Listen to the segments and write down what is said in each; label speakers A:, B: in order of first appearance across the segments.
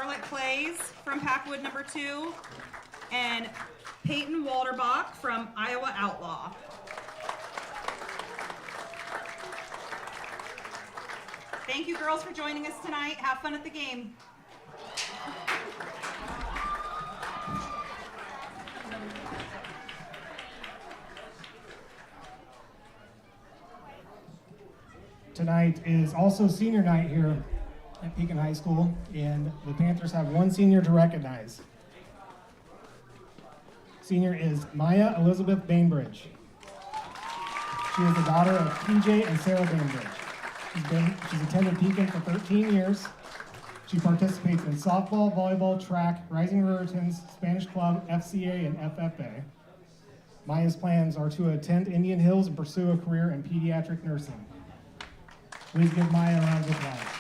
A: Charlotte Clays from Packwood number 2, and Peyton Walderbach from Iowa Outlaw. Thank you, girls, for joining us tonight. Have fun at the game.
B: Tonight is also senior night here at Pekin High School, and the Panthers have one senior to recognize. Senior is Maya Elizabeth Bainbridge. She is the daughter of PJ and Sarah Bainbridge. She's attended Pekin for 13 years. She participates in softball, volleyball, track, Rising Rurritans, Spanish Club, FCA, and FFA. Maya's plans are to attend Indian Hills and pursue a career in pediatric nursing. Please give Maya a round of applause.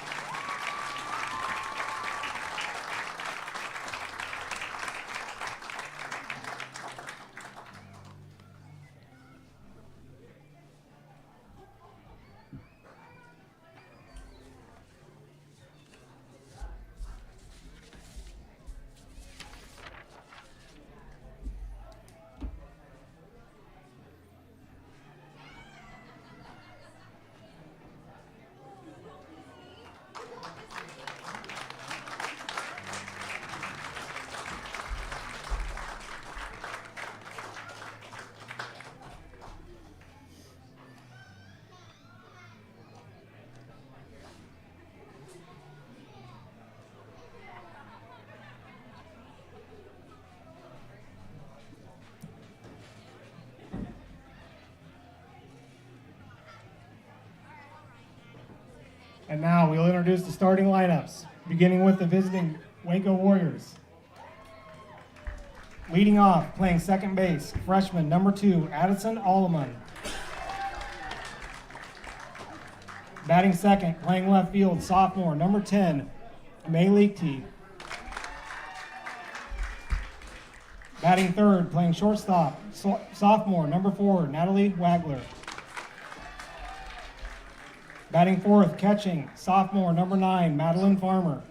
B: And now we'll introduce the starting lineups, beginning with the visiting Waco Warriors. Leading off, playing second base, freshman number 2, Addison Alleman. Batting second, playing left field, sophomore number 10, May Leakty. Batting third, playing shortstop, sophomore number 4, Natalie Wagler. Batting fourth, catching, sophomore number 9, Madeline Farmer.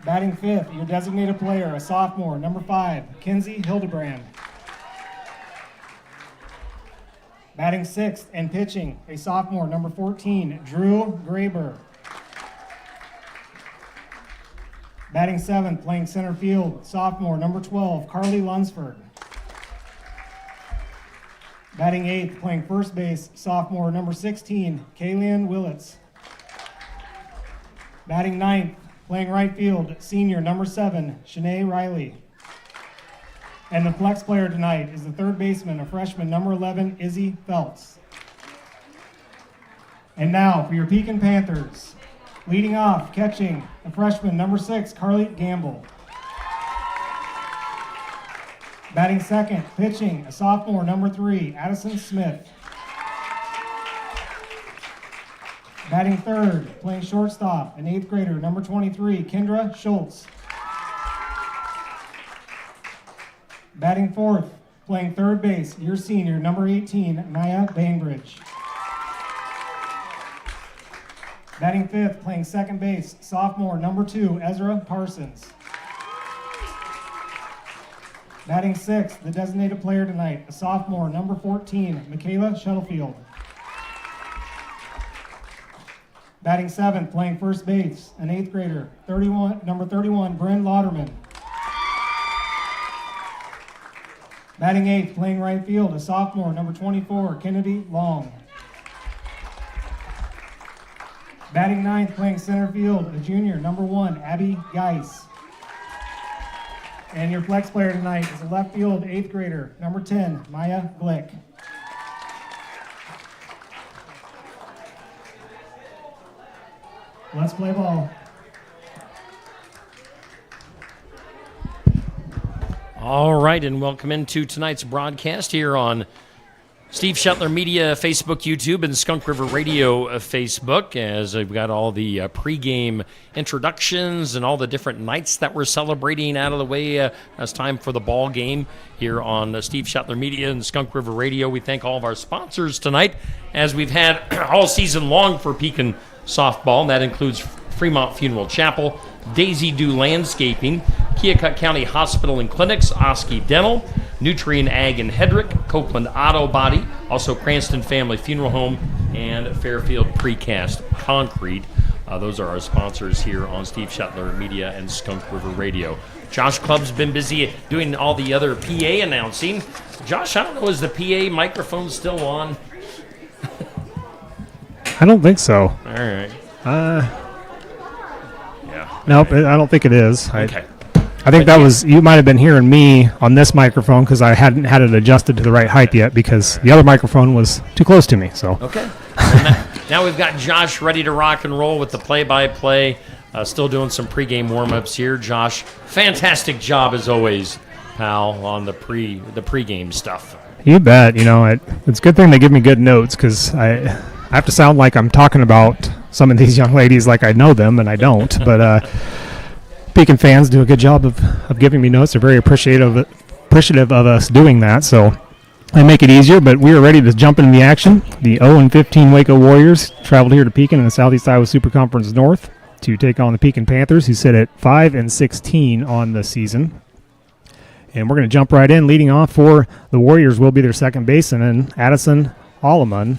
B: Batting fifth, your designated player, a sophomore, number 5, Kinsey Hildebrand. Batting sixth and pitching, a sophomore, number 14, Drew Graber. Batting seventh, playing center field, sophomore, number 12, Carly Lunsford. Batting eighth, playing first base, sophomore, number 16, Kaylin Willits. Batting ninth, playing right field, senior, number 7, Shanae Riley. And the flex player tonight is the third baseman, a freshman, number 11, Izzy Phelps. And now for your Pekin Panthers. Leading off, catching, a freshman, number 6, Carly Gamble. Batting second, pitching, a sophomore, number 3, Addison Smith. Batting third, playing shortstop, an 8th grader, number 23, Kendra Schultz. Batting fourth, playing third base, your senior, number 18, Maya Bainbridge. Batting fifth, playing second base, sophomore, number 2, Ezra Parsons. Batting sixth, the designated player tonight, a sophomore, number 14, Michaela Shuttlefield. Batting seventh, playing first base, an 8th grader, number 31, Bryn Lauderman. Batting eighth, playing right field, a sophomore, number 24, Kennedy Long. Batting ninth, playing center field, a junior, number 1, Abby Geis. And your flex player tonight is a left field 8th grader, number 10, Maya Glick. Let's play ball.
C: All right, and welcome into tonight's broadcast here on Steve Shetler Media, Facebook, YouTube, and Skunk River Radio Facebook, as we've got all the pregame introductions and all the different nights that we're celebrating out of the way. It's time for the ball game here on Steve Shetler Media and Skunk River Radio. We thank all of our sponsors tonight, as we've had all season long for Pekin softball, and that includes Fremont Funeral Chapel, Daisy Dew Landscaping, Keokuk County Hospital and Clinics, Oski Dental, Nutrien Ag and Hedrick, Copeland Auto Body, also Cranston Family Funeral Home, and Fairfield Precast Concrete. Those are our sponsors here on Steve Shetler Media and Skunk River Radio. Josh Clubb's been busy doing all the other PA announcing. Josh, I don't know, is the PA microphone still on?
D: I don't think so.
C: All right. Yeah.
D: Nope, I don't think it is.
C: Okay.
D: I think that was, you might have been hearing me on this microphone because I hadn't had it adjusted to the right height yet because the other microphone was too close to me. So
C: Okay. Now we've got Josh ready to rock and roll with the play-by-play. Still doing some pregame warm-ups here. Josh, fantastic job as always, pal, on the pregame stuff.
D: you bet. It's a good thing they give me good notes because I have to sound like I'm talking about some of these young ladies like I know them, and I don't. But Pekin fans do a good job of giving me notes. They're very appreciative of us doing that. So they make it easier, but we are ready to jump into the action. The 0-15 Waco Warriors traveled here to Pekin in the Southeast Iowa Super Conference North to take on the Pekin Panthers, who sit at 5-16 on the season. And we're going to jump right in. Leading off for the Warriors will be their second baseman, and Addison Alleman.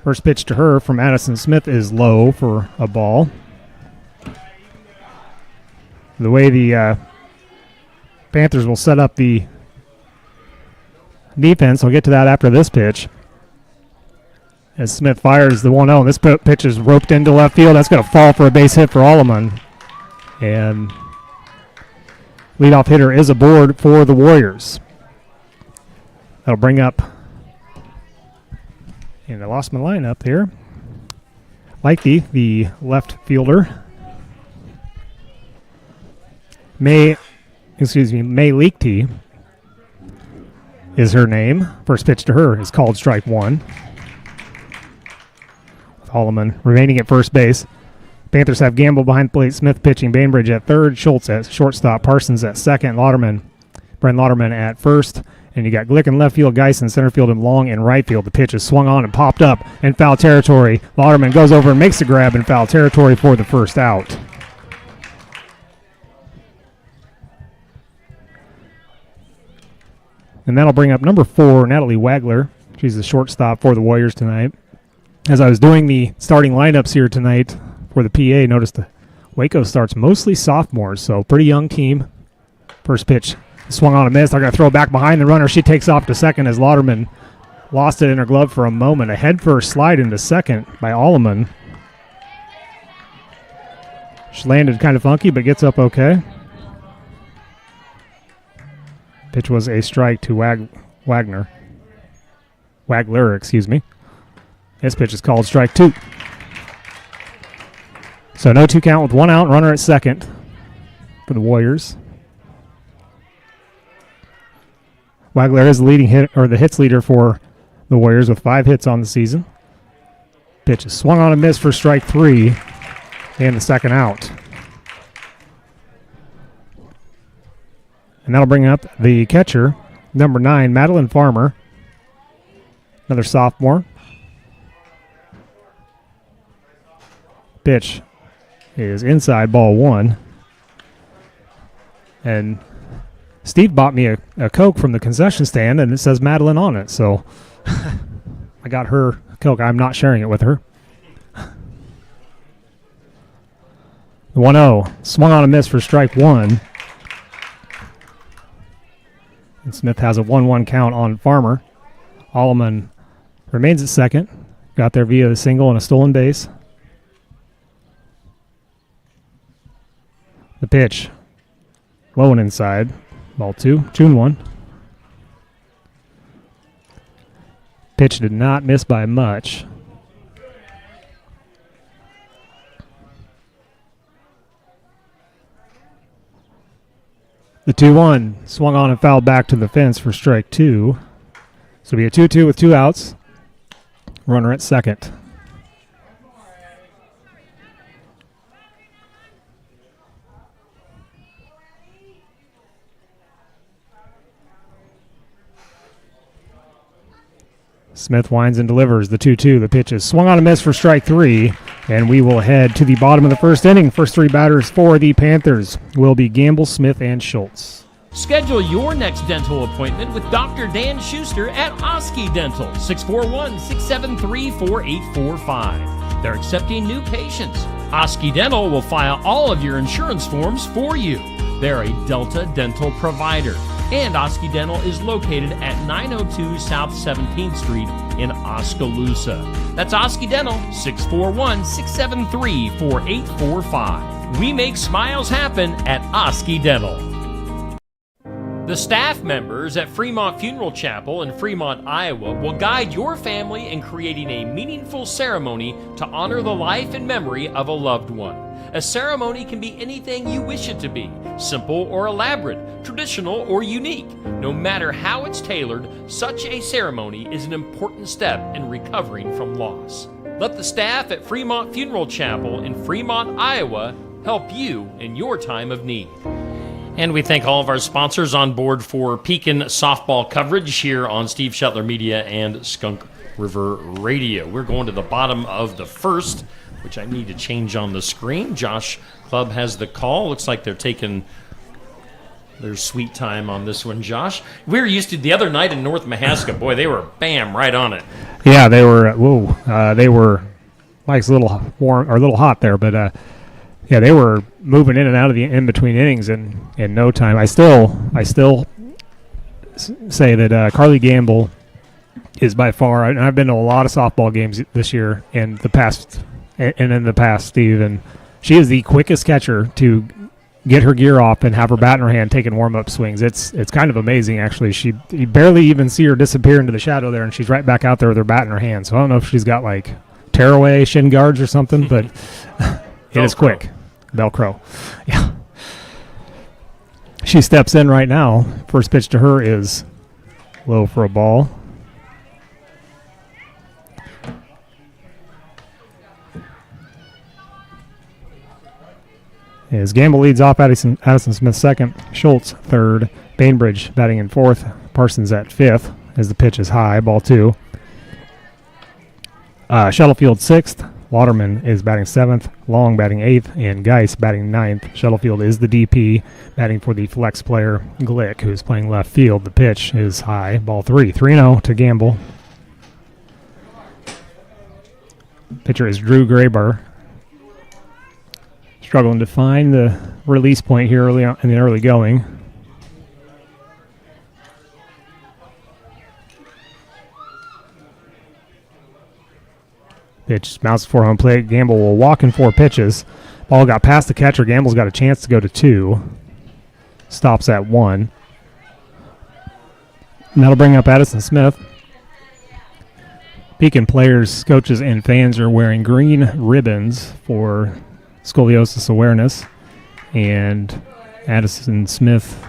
D: First pitch to her from Addison Smith is low for a ball. The way the Panthers will set up the defense, I'll get to that after this pitch. As Smith fires the 1-0, and this pitch is roped into left field. That's going to fall for a base hit for Alleman. And leadoff hitter is aboard for the Warriors. That'll bring up, and I lost my lineup there. Likey, the left fielder. May Leakty is her name. First pitch to her is called strike one. With Alleman remaining at first base. Panthers have Gamble behind the plate, Smith pitching, Bainbridge at third, Schultz at shortstop, Parsons at second, Brent Lauderman at first, and you got Glick in left field, Geis in center field, and Long in right field. The pitch is swung on and popped up in foul territory. Lauderman goes over and makes the grab in foul territory for the first out. And that'll bring up number 4, Natalie Wagler. She's the shortstop for the Warriors tonight. As I was doing the starting lineups here tonight for the PA, noticed the Waco starts mostly sophomores, so pretty young team. First pitch swung on and missed. They're going to throw back behind the runner. She takes off to second as Lauderman lost it in her glove for a moment. A head-first slide into second by Alleman. She landed kind of funky, but gets up okay. Pitch was a strike to Wagler, excuse me. This pitch is called strike 2. So no 2 count with 1 out, runner at second for the Warriors. Wagler is the leading hit or the hits leader for the Warriors with 5 hits on the season. Pitch is swung on and missed for strike 3 and the second out. And that'll bring up the catcher, number 9, Madeline Farmer, another sophomore. Pitch is inside, ball 1. And Steve bought me a Coke from the concession stand, and it says Madeline on it. So I got her Coke. I'm not sharing it with her. The 1-0, swung on a miss for strike 1. And Smith has a 1-1 count on Farmer. Alleman remains at second. Got there via the single and a stolen base. The pitch, low and inside. Ball 2, 2-1. Pitch did not miss by much. The 2-1 swung on and fouled back to the fence for strike 2. So it'll be a 2-2 with 2 outs. Runner at second. Smith winds and delivers the 2-2. The pitch is swung on a miss for strike 3, and we will head to the bottom of the first inning. First 3 batters for the Panthers will be Gamble, Smith, and Schultz.
C: Schedule your next dental appointment with Dr. Dan Schuster at Oski Dental, 641-673-4845. They're accepting new patients. Oski Dental will file all of your insurance forms for you. They're a Delta dental provider. And Oski Dental is located at 902 South 17th Street in Oskaloosa. That's Oski Dental, 641-673-4845. We make smiles happen at Oski Dental. The staff members at Fremont Funeral Chapel in Fremont, Iowa will guide your family in creating a meaningful ceremony to honor the life and memory of a loved one. A ceremony can be anything you wish it to be, simple or elaborate, traditional or unique. No matter how it's tailored, such a ceremony is an important step in recovering from loss. Let the staff at Fremont Funeral Chapel in Fremont, Iowa help you in your time of need. And we thank all of our sponsors on board for Pekin softball coverage here on Steve Shetler Media and Skunk River Radio. We're going to the bottom of the first, which I need to change on the screen. Josh Clubb has the call. Looks like they're taking their sweet time on this one, Josh. We were used to the other night in North Mahaska. Boy, they were bam right on it.
D: Yeah, they were. They were like a little warm or a little hot there, but yeah, they were moving in and out of the in between innings in no time. I still say that Carly Gamble is by far. And I've been to a lot of softball games this year and in the past, Steve, and she is the quickest catcher to get her gear off and have her bat in her hand taking warm-up swings. It's kind of amazing, actually. You barely even see her disappear into the shadow there, and she's right back out there with her bat in her hand. So I don't know if she's got like tearaway shin guards or something, but it is quick. Velcro. Yeah. She steps in right now. First pitch to her is low for a ball. As Gamble leads off, Addison Smith second, Schultz third, Bainbridge batting in fourth, Parsons at fifth as the pitch is high, ball 2. Shuttlefield sixth, Waterman is batting seventh, Long batting eighth, and Geis batting ninth. Shuttlefield is the DP, batting for the flex player Glick, who's playing left field. The pitch is high, ball 3. 3-0 to Gamble. Pitcher is Drew Graber. Struggling to find the release point here early on in the early going. Pitch bounces for home plate. Gamble will walk in 4 pitches. Ball got past the catcher. Gamble's got a chance to go to 2. Stops at 1. And that'll bring up Addison Smith. Pekin players, coaches, and fans are wearing green ribbons for scoliosis awareness. And Addison Smith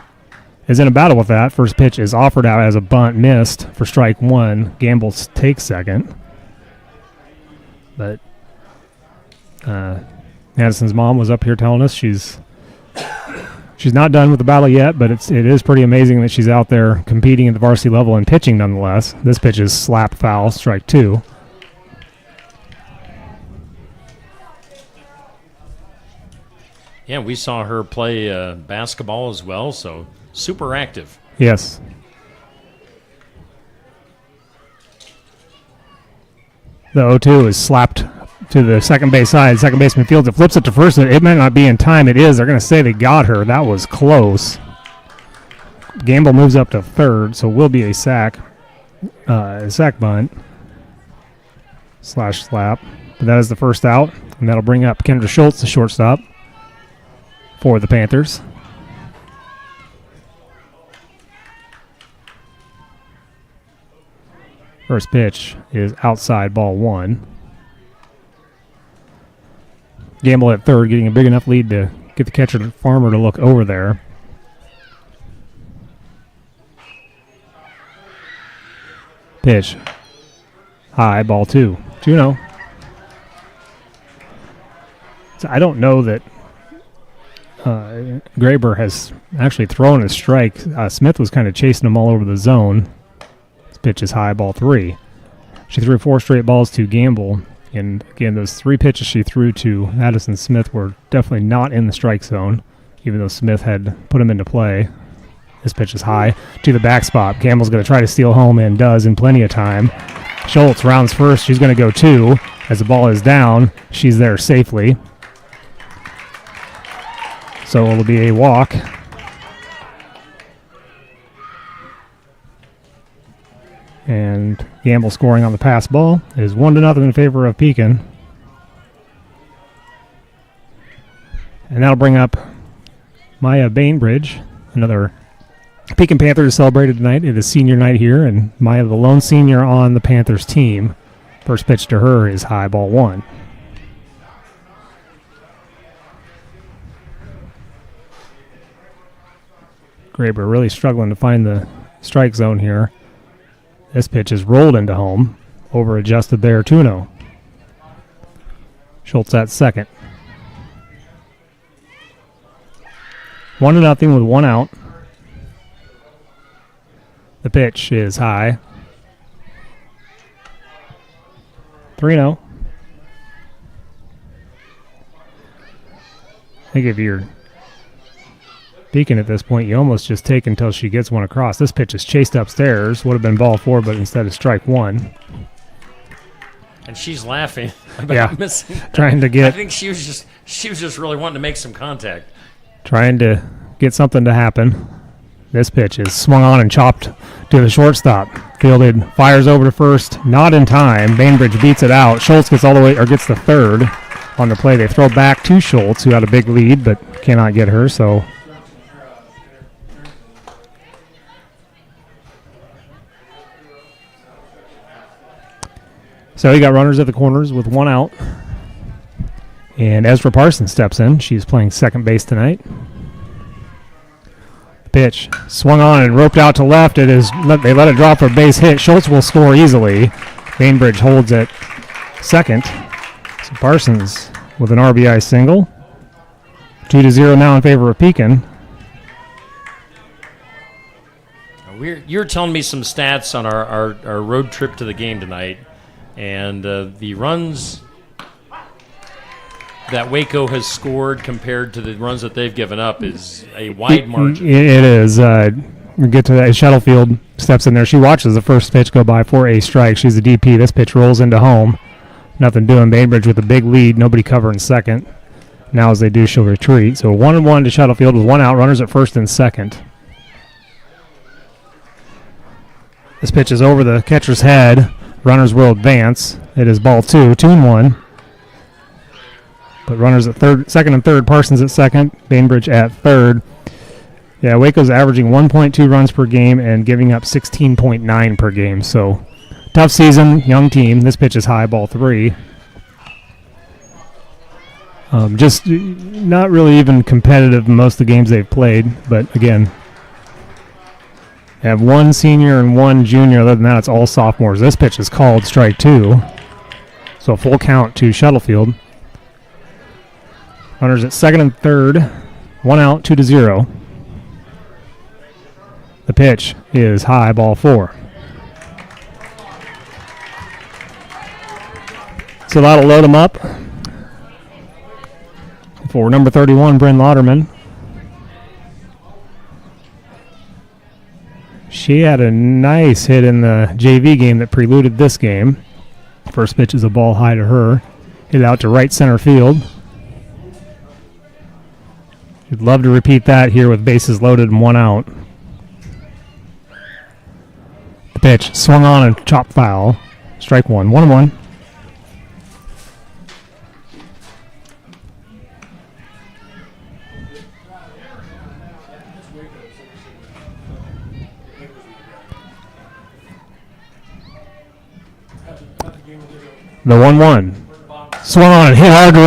D: is in a battle with that. First pitch is offered out as a bunt, missed for strike 1. Gamble takes second. But Addison's mom was up here telling us she's not done with the battle yet, but it is pretty amazing that she's out there competing at the varsity level and pitching nonetheless. This pitch is slapped foul, strike 2.
C: Yeah, we saw her play basketball as well, so super active.
D: Yes. The 0-2 is slapped to the second base side. Second baseman fields it, flips it to first. It might not be in time. It is. They're going to say they got her. That was close. Gamble moves up to third, so will be a sack bunt / slap. But that is the first out, and that'll bring up Kendra Schultz, the shortstop, for the Panthers. First pitch is outside, ball 1. Gamble at third, getting a big enough lead to get the catcher Farmer to look over there. Pitch high, ball 2. 2-0. So I don't know that Graber has actually thrown a strike. Smith was kind of chasing him all over the zone. This pitch is high, ball 3. She threw 4 straight balls to Gamble. And again, those 3 pitches she threw to Addison Smith were definitely not in the strike zone, even though Smith had put them into play. This pitch is high to the back spot. Gamble's going to try to steal home and does in plenty of time. Schultz rounds first. She's going to go 2. As the ball is down, she's there safely. So it'll be a walk. And Gamble scoring on the pass ball is 1-0 in favor of Pekin. And that'll bring up Maya Bainbridge, another Pekin Panthers celebrated tonight. It is senior night here, and Maya, the lone senior on the Panthers team. First pitch to her is high, ball 1. Graber really struggling to find the strike zone here. This pitch is rolled into home. Over adjusted there, 2-0. Schultz at second. 1-0 with 1 out. The pitch is high. 3-0. I think if you're Pekin at this point, you almost just take until she gets one across. This pitch is chased upstairs. Would have been ball 4, but instead of strike 1.
C: And she's laughing about missing.
D: Trying to get.
C: I think she was just really wanting to make some contact.
D: Trying to get something to happen. This pitch is swung on and chopped to the shortstop. Fielded, fires over to first, not in time. Bainbridge beats it out. Schultz gets all the way, or gets the third on the play. They throw back to Schultz, who had a big lead but cannot get her. So you got runners at the corners with 1 out. And Ezra Parsons steps in. She's playing second base tonight. Pitch swung on and roped out to left. They let it drop for a base hit. Schultz will score easily. Bainbridge holds at second. So Parsons with an RBI single. 2-0 now in favor of Pekin.
C: You're telling me some stats on our road trip to the game tonight, and the runs that Waco has scored compared to the runs that they've given up is a wide margin.
D: It is. We'll get to that. Shuttlefield steps in there. She watches the first pitch go by for a strike. She's the DP. This pitch rolls into home. Nothing doing. Bainbridge with a big lead. Nobody covering second. Now as they do, she'll retreat. So 1-1 to Shuttlefield with 1 out. Runners at first and second. This pitch is over the catcher's head. Runners will advance. It is ball 2. 2-1. But runners at second and third. Parsons at second. Bainbridge at third. Yeah, Waco's averaging 1.2 runs per game and giving up 16.9 per game. So tough season, young team. This pitch is high, ball 3. Just not really even competitive in most of the games they've played. But again, they have 1 senior and 1 junior. Other than that, it's all sophomores. This pitch is called strike 2. So a full count to Shuttlefield. Runners at second and third. 1 out, 2-0. The pitch is high, ball 4. So that'll load them up for number 31, Bryn Lauderman. She had a nice hit in the JV game that preluded this game. First pitch is a ball high to her. Hit out to right center field. You'd love to repeat that here with bases loaded and 1 out. The pitch swung on and chopped foul. Strike 1. 1-1. The 1-1. Swung on and hit hard to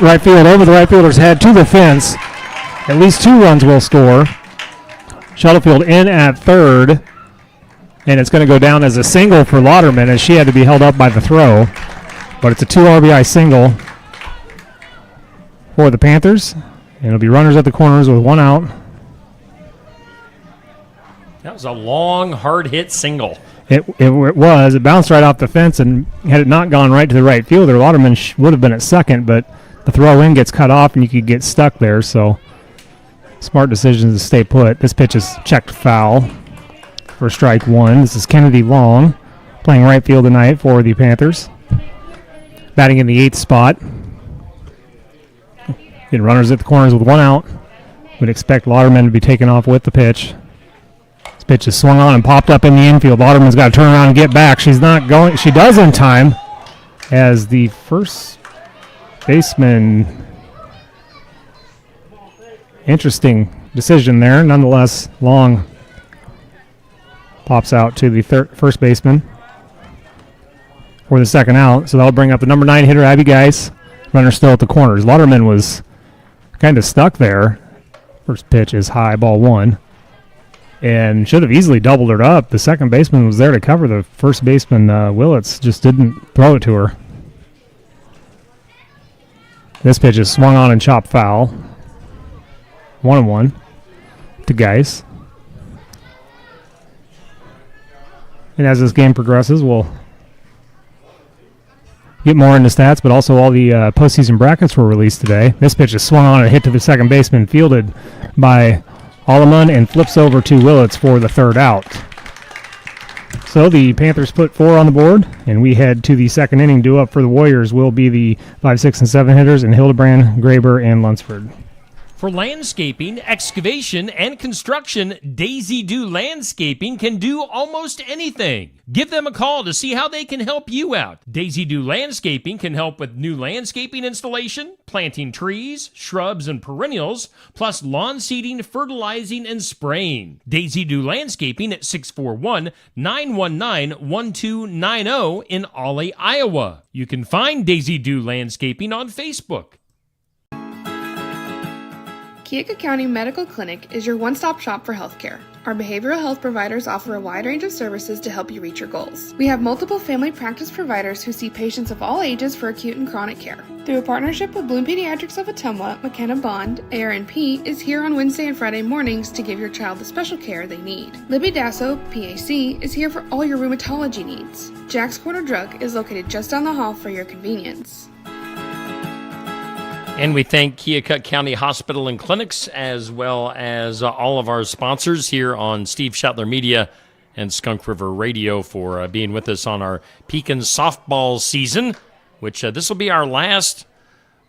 D: right field, over the right fielder's head to the fence. At least 2 runs will score. Shuttlefield in at third. And it's going to go down as a single for Lauderman as she had to be held up by the throw. But it's a 2 RBI single for the Panthers. And it'll be runners at the corners with 1 out.
C: That was a long, hard hit single.
D: It was. It bounced right off the fence, and had it not gone right to the right fielder, Lauderman would have been at second, but the throw in gets cut off, and you could get stuck there. So smart decision to stay put. This pitch is checked foul for strike one. This is Kennedy Long playing right field tonight for the Panthers. Batting in the 8th spot. Getting runners at the corners with one out. Would expect Lauderman to be taken off with the pitch. This pitch is swung on and popped up in the infield. Lauderman's got to turn around and get back. She's not going. She does in time as the first baseman. Interesting decision there. Nonetheless, Long pops out to the first baseman for the second out. So that'll bring up the number 9 hitter, Abby Geis. Runner still at the corners. Lauderman was kind of stuck there. First pitch is high, ball 1. And should have easily doubled her up. The second baseman was there to cover. The first baseman, Willits, just didn't throw it to her. This pitch is swung on and chopped foul. 1-1 to Geis. And as this game progresses, we'll get more into stats, but also all the postseason brackets were released today. This pitch is swung on and hit to the second baseman, fielded by Alleman, and flips over to Willits for the third out. So the Panthers put 4 on the board, and we head to the second inning. Due up for the Warriors will be the 5, 6, and 7 hitters, and Hildebrand, Graber, and Lunsford.
C: For landscaping, excavation, and construction, Daisy Do Landscaping can do almost anything. Give them a call to see how they can help you out. Daisy Do Landscaping can help with new landscaping installation, planting trees, shrubs, and perennials, plus lawn seeding, fertilizing, and spraying. Daisy Do Landscaping at 641-919-1290 in Ollie, Iowa. You can find Daisy Do Landscaping on Facebook.
E: Keokuk County Medical Clinic is your one-stop shop for healthcare. Our behavioral health providers offer a wide range of services to help you reach your goals. We have multiple family practice providers who see patients of all ages for acute and chronic care. Through a partnership with Bloom Pediatrics of Ottumwa, McKenna Bond, ARNP, is here on Wednesday and Friday mornings to give your child the special care they need. Libby Dasso, PAC, is here for all your rheumatology needs. Jack's Corner Drug is located just down the hall for your convenience.
C: And we thank Keokuk County Hospital and Clinics, as well as all of our sponsors here on Steve Shetler Media and Skunk River Radio for being with us on our Pekin softball season, which this will be our last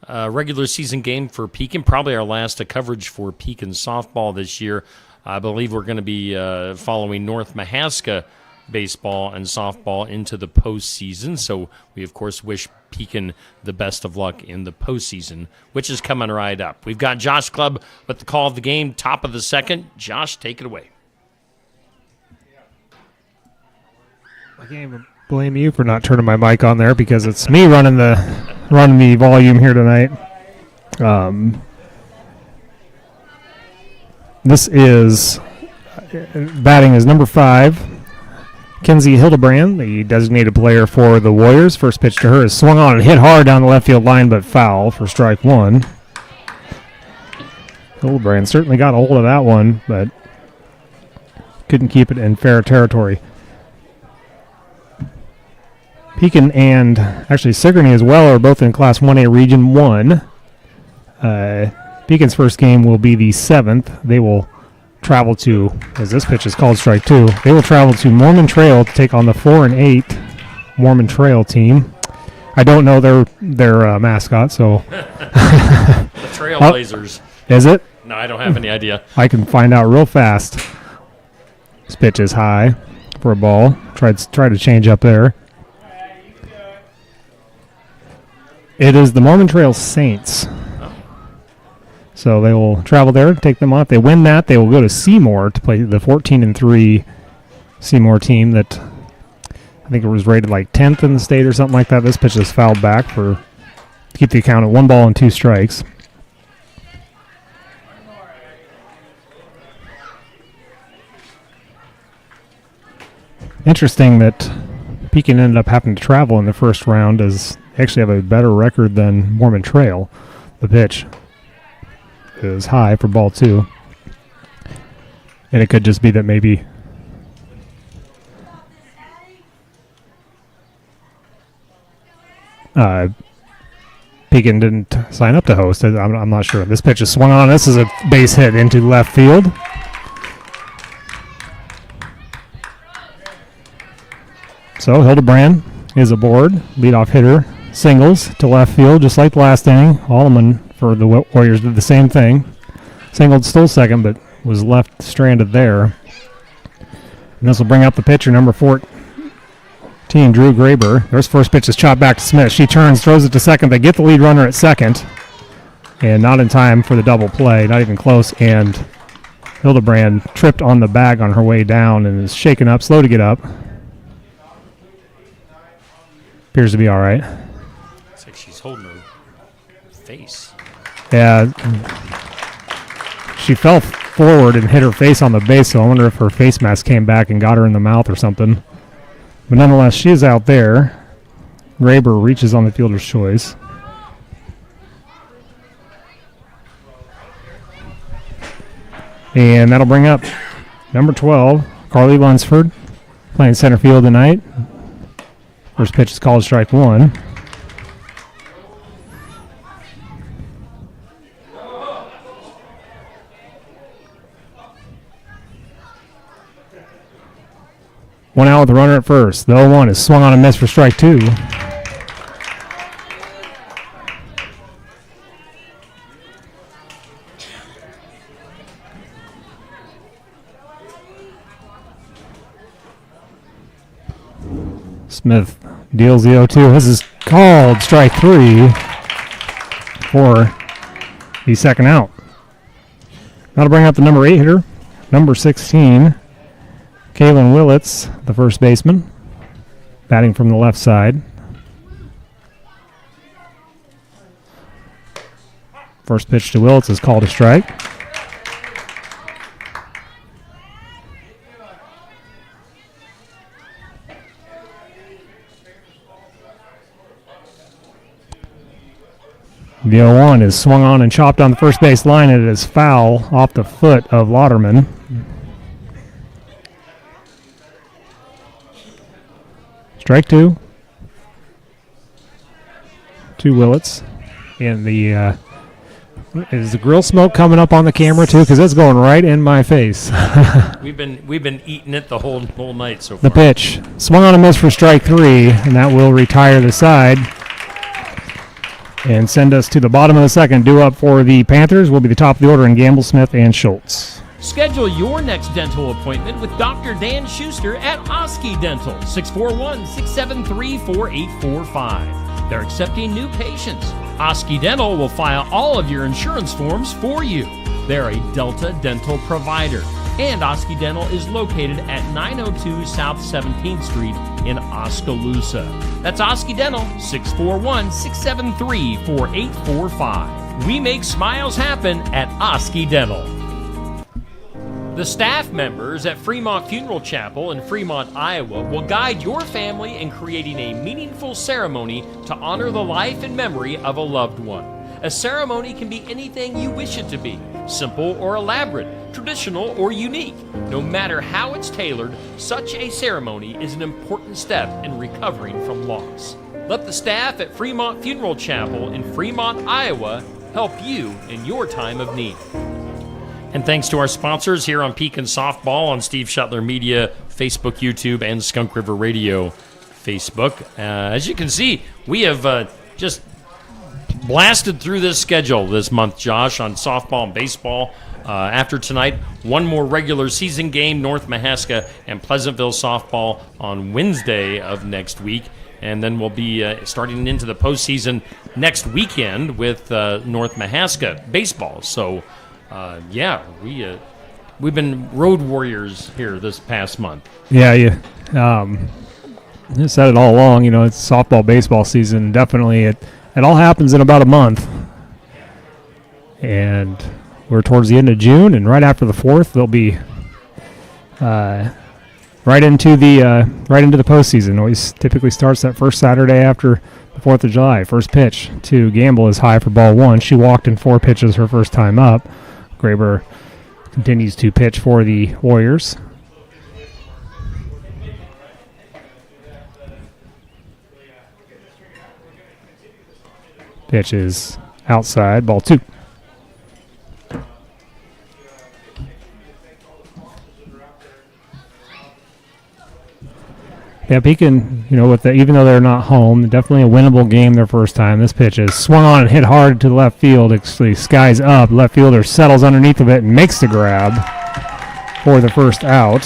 C: regular season game for Pekin, probably our last coverage for Pekin softball this year. I believe we're going to be following North Mahaska baseball and softball into the postseason. So we, of course, wish Pekin the best of luck in the postseason, which is coming right up. We've got Josh Clubb with the call of the game, top of the second. Josh, take it away.
D: I can't even blame you for not turning my mic on there because it's me running the volume here tonight. This is batting is number 5. Kenzie Hildebrand, the designated player for the Warriors. First pitch to her is swung on and hit hard down the left field line, but foul for strike 1. Hildebrand certainly got a hold of that one, but couldn't keep it in fair territory. Pekin and actually Sigourney as well are both in Class 1A Region 1. Pekin's first game will be the 7th. They will travel to, as this pitch is called strike 2, they will travel to Mormon Trail to take on the 4 and 8 Mormon Trail team. I don't know their mascot, so
C: The Trailblazers.
D: Is it?
C: No, I don't have any idea.
D: I can find out real fast. This pitch is high for a ball. Try to change up there. It is the Mormon Trail Saints. So they will travel there, take them on. If they win that, they will go to Seymour to play the 14-3 Seymour team that I think it was rated like 10th in the state or something like that. This pitch is fouled back to keep the count at 1 ball and 2 strikes. Interesting that Pekin ended up having to travel in the first round as they actually have a better record than Mormon Trail. The pitch is high for ball 2. And it could just be that maybe Pekin didn't sign up to host. I'm not sure. This pitch is swung on. This is a base hit into left field. So Hildebrand is aboard. Leadoff hitter singles to left field, just like the last inning. Alleman for the Warriors did the same thing. Singled, stole second, but was left stranded there. And this will bring up the pitcher, number 14, Drew Graber. There's first pitch is chopped back to Smith. She turns, throws it to second. They get the lead runner at second. And not in time for the double play, not even close. And Hildebrand tripped on the bag on her way down and is shaken up, slow to get up. Appears to be all right.
C: It's like she's holding her face.
D: Yeah. She fell forward and hit her face on the base, so I wonder if her face mask came back and got her in the mouth or something. But nonetheless, she is out there. Graber reaches on the fielder's choice. And that'll bring up number 12, Carly Lunsford, playing center field tonight. First pitch is called strike one. One out with the runner at first. The 0-1 is swung on and missed for strike two. Smith deals the 0-2. This is called strike three for the second out. That'll bring up the number 8 hitter, number 16, Kaylin Willits, the first baseman, batting from the left side. First pitch to Willits is called a strike. The 0-1 is swung on and chopped on the first base line, and it is foul off the foot of Lauderman. Strike two. To Willits. And the is the grill smoke coming up on the camera too? Because it's going right in my face.
C: We've been eating it the whole night so far.
D: The pitch swung on and missed for strike three, and that will retire the side and send us to the bottom of the second. Due up for the Panthers will be the top of the order in Gamble, Smith, and Schultz.
C: Schedule your next dental appointment with Dr. Dan Schuster at Oski Dental, 641-673-4845. They're accepting new patients. Oski Dental will file all of your insurance forms for you. They're a Delta dental provider. And Oski Dental is located at 902 South 17th Street in Oskaloosa. That's Oski Dental, 641-673-4845. We make smiles happen at Oski Dental. The staff members at Fremont Funeral Chapel in Fremont, Iowa will guide your family in creating a meaningful ceremony to honor the life and memory of a loved one. A ceremony can be anything you wish it to be, simple or elaborate, traditional or unique. No matter how it's tailored, such a ceremony is an important step in recovering from loss. Let the staff at Fremont Funeral Chapel in Fremont, Iowa help you in your time of need. And thanks to our sponsors here on Pekin Softball on Steve Shuttler Media, Facebook, YouTube, and Skunk River Radio Facebook. As you can see, we have just blasted through this schedule this month, Josh, on softball and baseball. After tonight, one more regular season game, North Mahaska and Pleasantville softball on Wednesday of next week. And then we'll be starting into the postseason next weekend with North Mahaska baseball. So, we've been road warriors here this past month.
D: Yeah, you said it all along. You know, it's softball, baseball season. Definitely, it all happens in about a month. And we're towards the end of June, and right after the 4th, they'll be right into the postseason. Always typically starts that first Saturday after the 4th of July. First pitch to Gamble is high for ball one. She walked in 4 pitches her first time up. Graber continues to pitch for the Warriors. Pitch is outside, ball 2. Yeah, Pekin, with even though they're not home, definitely a winnable game their first time. This pitch is swung on and hit hard to left field. Actually, skies up. Left fielder settles underneath of it and makes the grab for the first out.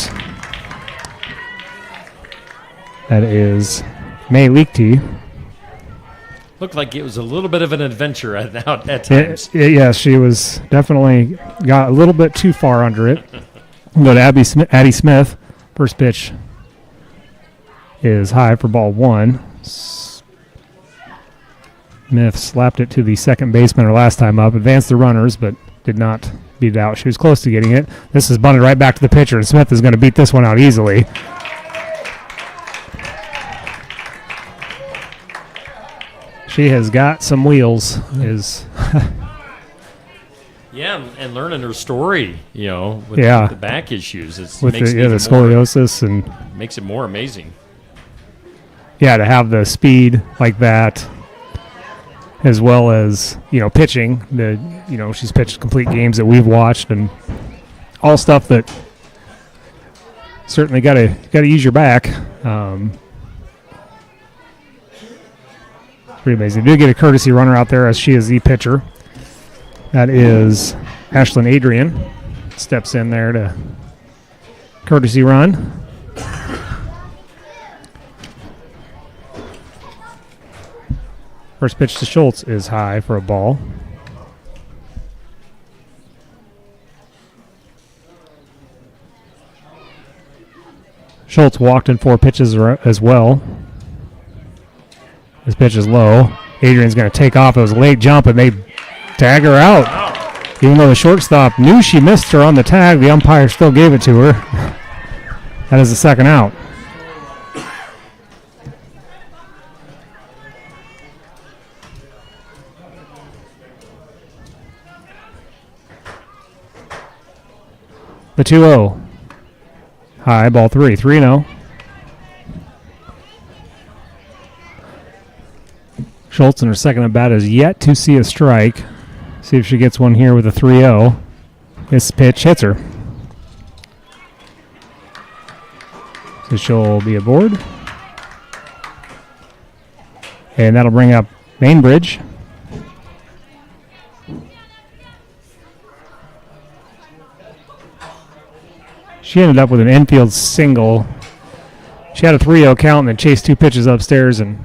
D: That is May Leakty.
C: Looked like it was a little bit of an adventure at times.
D: Yes, she was definitely got a little bit too far under it. Go to Addie Smith. First pitch is high for ball 1. Smith slapped it to the second baseman her last time up, advanced the runners, but did not beat it out. She was close to getting it. This is bunted right back to the pitcher, and Smith is going to beat this one out easily. She has got some wheels.
C: Yeah, and learning her story, with the back issues.
D: With the scoliosis and
C: makes it more amazing.
D: Yeah, to have the speed like that, as well as pitching. She's pitched complete games that we've watched, and all stuff that certainly got to use your back. Pretty amazing. We do get a courtesy runner out there as she is the pitcher. That is Ashlyn Adrian. Steps in there to courtesy run. First pitch to Schultz is high for a ball. Schultz walked in 4 pitches as well. This pitch is low. Adrian's going to take off. It was a late jump, and they tag her out. Even though the shortstop knew she missed her on the tag, the umpire still gave it to her. That is the second out. The 2-0. High, ball 3. 3-0. Schultz in her second at bat is yet to see a strike. See if she gets one here with a 3-0. This pitch hits her. So she'll be aboard. And that'll bring up Bainbridge. She ended up with an infield single. She had a 3-0 count and then chased 2 pitches upstairs and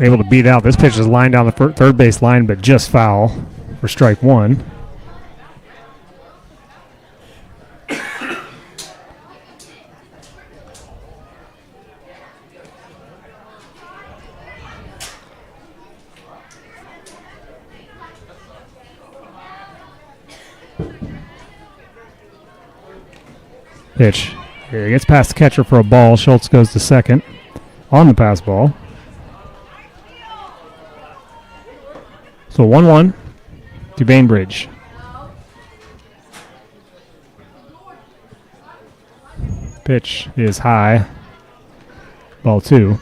D: able to beat out. This pitch is lined down the third base line, but just foul for strike 1. Pitch. Here, he gets past the catcher for a ball. Schultz goes to second on the pass ball. So 1-1 to Bainbridge. Pitch is high. Ball 2.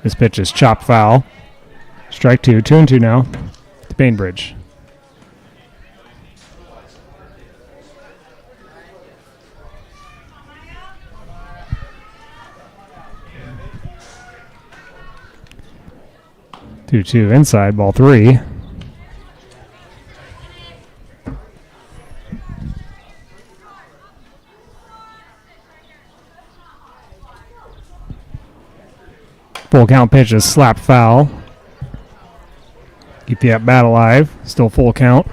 D: This pitch is chopped foul. Strike 2. 2-2 now to Bainbridge. Two inside, ball 3. Full count pitch is slapped foul. Keep the at bat alive. Still full count.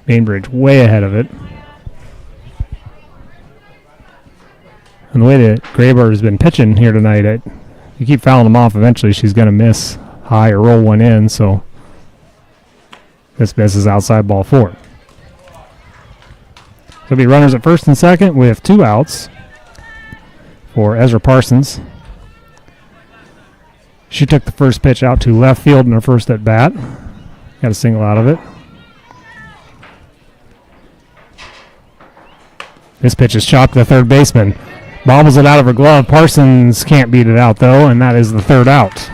D: Bainbridge way ahead of it. And the way that Graber has been pitching here tonight, you keep fouling them off, eventually she's going to miss high or roll one in, so this misses outside, ball 4. There'll be runners at first and second with 2 outs for Ezra Parsons. She took the first pitch out to left field in her first at bat. Got a single out of it. This pitch is chopped to the third baseman. Bobbles it out of her glove. Parsons can't beat it out, though, and that is the third out.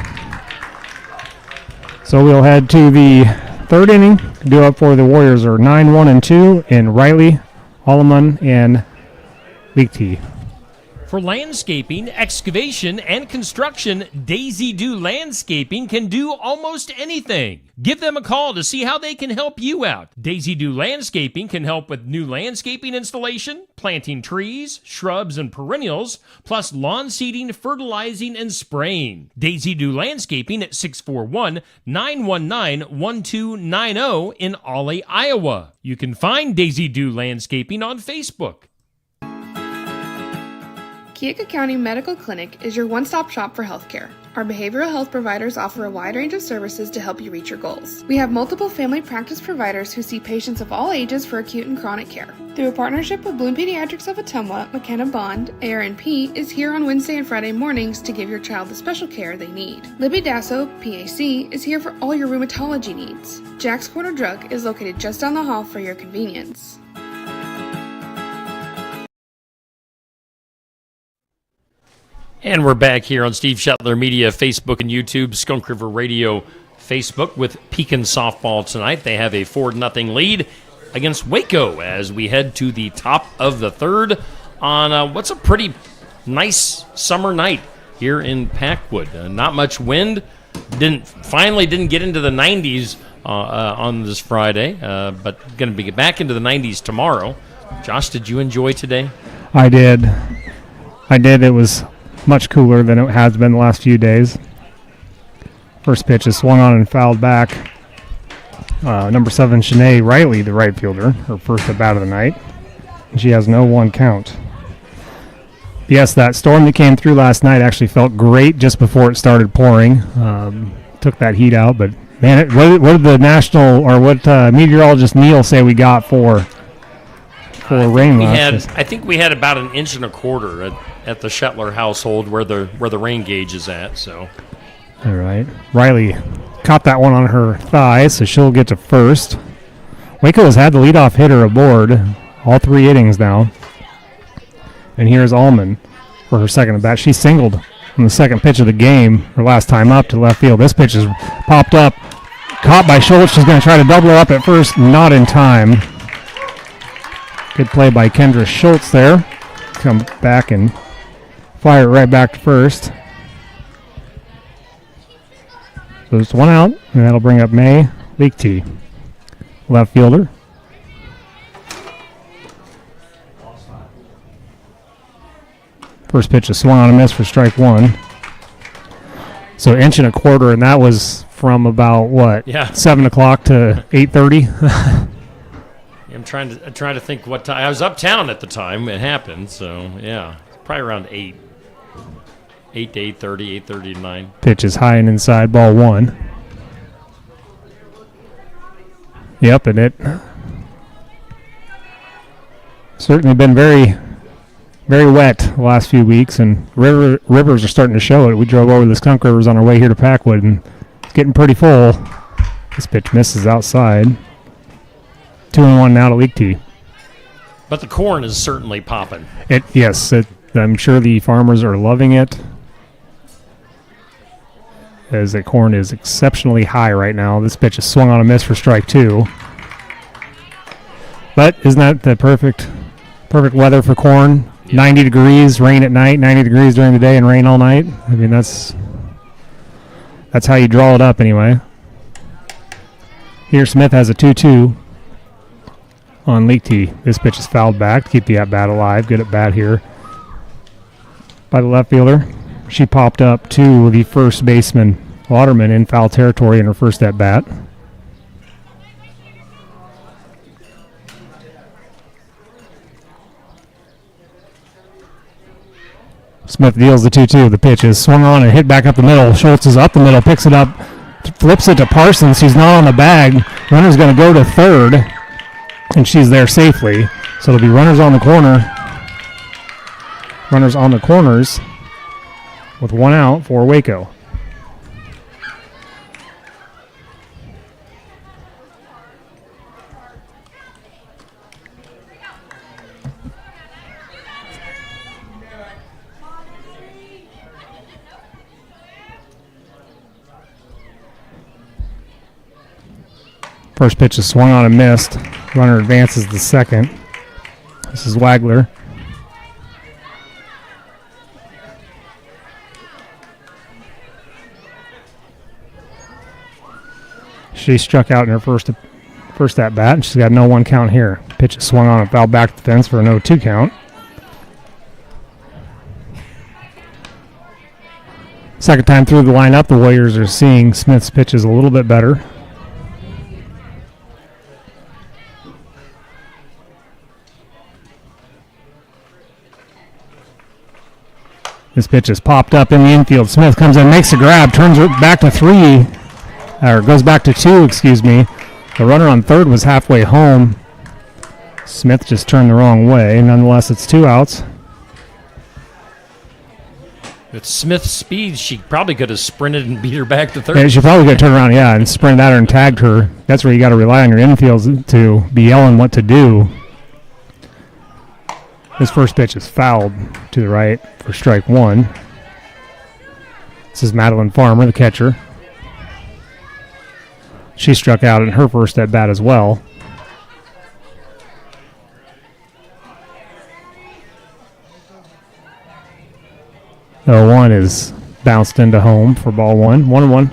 D: So we'll head to the third inning. Due up for the Warriors are 9-1-2 in Riley, Alleman, and Leakey.
C: For landscaping, excavation, and construction, Daisy Do Landscaping can do almost anything. Give them a call to see how they can help you out. Daisy Do Landscaping can help with new landscaping installation, planting trees, shrubs, and perennials, plus lawn seeding, fertilizing, and spraying. Daisy Do Landscaping at 641-919-1290 in Ollie, Iowa. You can find Daisy Do Landscaping on Facebook.
E: Keokuk County Medical Clinic is your one-stop shop for healthcare. Our behavioral health providers offer a wide range of services to help you reach your goals. We have multiple family practice providers who see patients of all ages for acute and chronic care. Through a partnership with Bloom Pediatrics of Ottumwa, McKenna Bond, ARNP is here on Wednesday and Friday mornings to give your child the special care they need. Libby Dasso, PAC, is here for all your rheumatology needs. Jack's Corner Drug is located just down the hall for your convenience.
C: And we're back here on Steve Shetler Media, Facebook and YouTube, Skunk River Radio Facebook with Pekin softball tonight. They have a 4-0 lead against Waco as we head to the top of the third on what's a pretty nice summer night here in Packwood. Not much wind. Finally didn't get into the 90s on this Friday, but going to be back into the 90s tomorrow. Josh, did you enjoy today?
D: I did. It was much cooler than it has been the last few days. First pitch is swung on and fouled back. Number 7, Shanae Riley, the right fielder, her first at bat of the night. She has no 1 count. Yes, that storm that came through last night actually felt great just before it started pouring. Took that heat out, but man, what did the national or what meteorologist Neil say we got for rain last night?
C: I think we had about 1.25 inches at the Shetler household where the rain gauge is at. So,
D: all right, Riley caught that one on her thigh, so she'll get to first. Waco has had the leadoff hitter aboard all 3 innings now, and here's Allman for her second at bat. She singled on the second pitch of the game, her last time up to left field. This pitch is popped up, caught by Schultz. She's going to try to double her up at first, not in time. Good play by Kendra Schultz there. Come back and fire it right back to first. So it's 1 out, and that'll bring up May Leakey, left fielder. First pitch is swung on a miss for strike 1. So 1.25 inches, and that was from about, 7 o'clock to 8:30?
C: I'm trying to think what time. I was uptown at the time it happened, so yeah, probably around 8 to 8:30, 8:30 to 9.
D: Pitch is high and inside, ball 1. Yep, and it certainly been very, very wet the last few weeks, and rivers are starting to show it. We drove over the Skunk Rivers on our way here to Packwood, and it's getting pretty full. This pitch misses outside. 2-1 now to Leakey.
C: But the corn is certainly popping.
D: I'm sure the farmers are loving it, as the corn is exceptionally high right now. This pitch is swung on a miss for strike 2. But isn't that the perfect weather for corn? Yeah. 90 degrees, rain at night, 90 degrees during the day, and rain all night. I mean, that's how you draw it up anyway. Here Smith has a 2-2 on Leakey. This pitch is fouled back to keep the at-bat alive. Good at-bat here by the left fielder. She popped up to the first baseman, Waterman, in foul territory in her first at-bat. Smith deals the 2-2. The pitch is swung on and hit back up the middle. Schultz is up the middle, picks it up, flips it to Parsons. He's not on the bag. Runner's going to go to third, and she's there safely. So it'll be runners on the corner. Runners on the corners with 1 out for Waco. First pitch is swung on and missed. Runner advances the second. This is Wagler. She struck out in her first at bat, and she's got no 1 count here. Pitch is swung on and fouled back to the fence for a no 2 count. Second time through the lineup, the Warriors are seeing Smith's pitches a little bit better. This pitch is popped up in the infield. Smith comes in, makes a grab, turns it back to 3, or goes back to 2, excuse me. The runner on third was halfway home. Smith just turned the wrong way. Nonetheless, it's 2 outs.
C: With Smith's speed, she probably could have sprinted and beat her back to third.
D: Yeah, she probably could have turned around, and sprinted at her and tagged her. That's where you got to rely on your infield to be yelling what to do. This first pitch is fouled to the right for strike 1. This is Madeline Farmer, the catcher. She struck out in her first at bat as well. The 0-1 is bounced into home for ball 1. 1-1.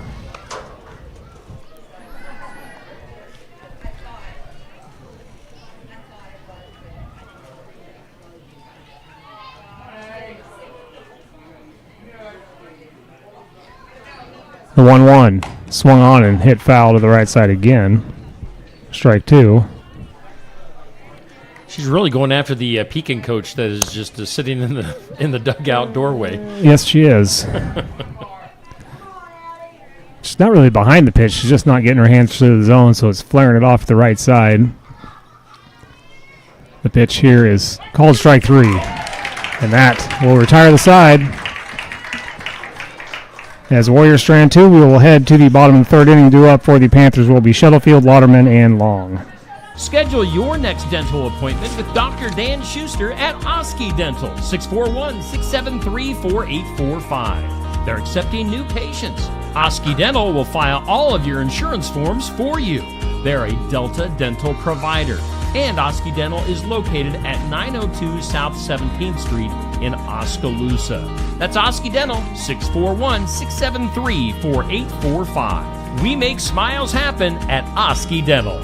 D: The 1-1 swung on and hit foul to the right side again. Strike 2.
C: She's really going after the Pekin coach that is just sitting in the dugout doorway.
D: Yes, she is. She's not really behind the pitch. She's just not getting her hands through the zone, so it's flaring it off to the right side. The pitch here is called strike 3, and that will retire the side. As Warriors strand 2, we will head to the bottom of the third inning. Due up for the Panthers will be Shuttlefield, Lauderman, and Long.
C: Schedule your next dental appointment with Dr. Dan Schuster at Oski Dental, 641-673-4845. They're accepting new patients. Oski Dental will file all of your insurance forms for you. They're a Delta dental provider. And Oski Dental is located at 902 South 17th Street in Oskaloosa. That's Oski Dental, 641-673-4845. We make smiles happen at Oski Dental.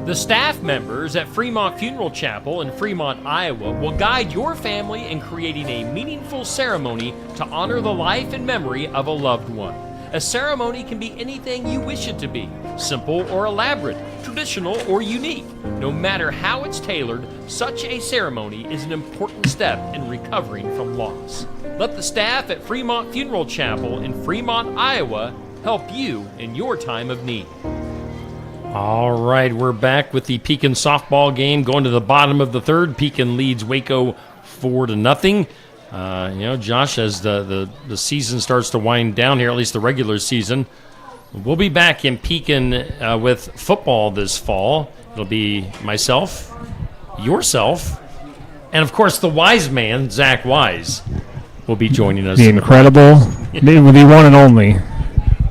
C: The staff members at Fremont Funeral Chapel in Fremont, Iowa will guide your family in creating a meaningful ceremony to honor the life and memory of a loved one. A ceremony can be anything you wish it to be, simple or elaborate, traditional or unique. No matter how it's tailored, such a ceremony is an important step in recovering from loss. Let the staff at Fremont Funeral Chapel in Fremont, Iowa help you in your time of need. All right, we're back with the Pekin softball game going to the bottom of the third. Pekin leads Waco 4-0. Josh, as the season starts to wind down here, at least the regular season, we'll be back in Pekin with football this fall. It'll be myself, yourself, and of course the wise man, Zach Wise, will be joining us.
D: The incredible, the one and only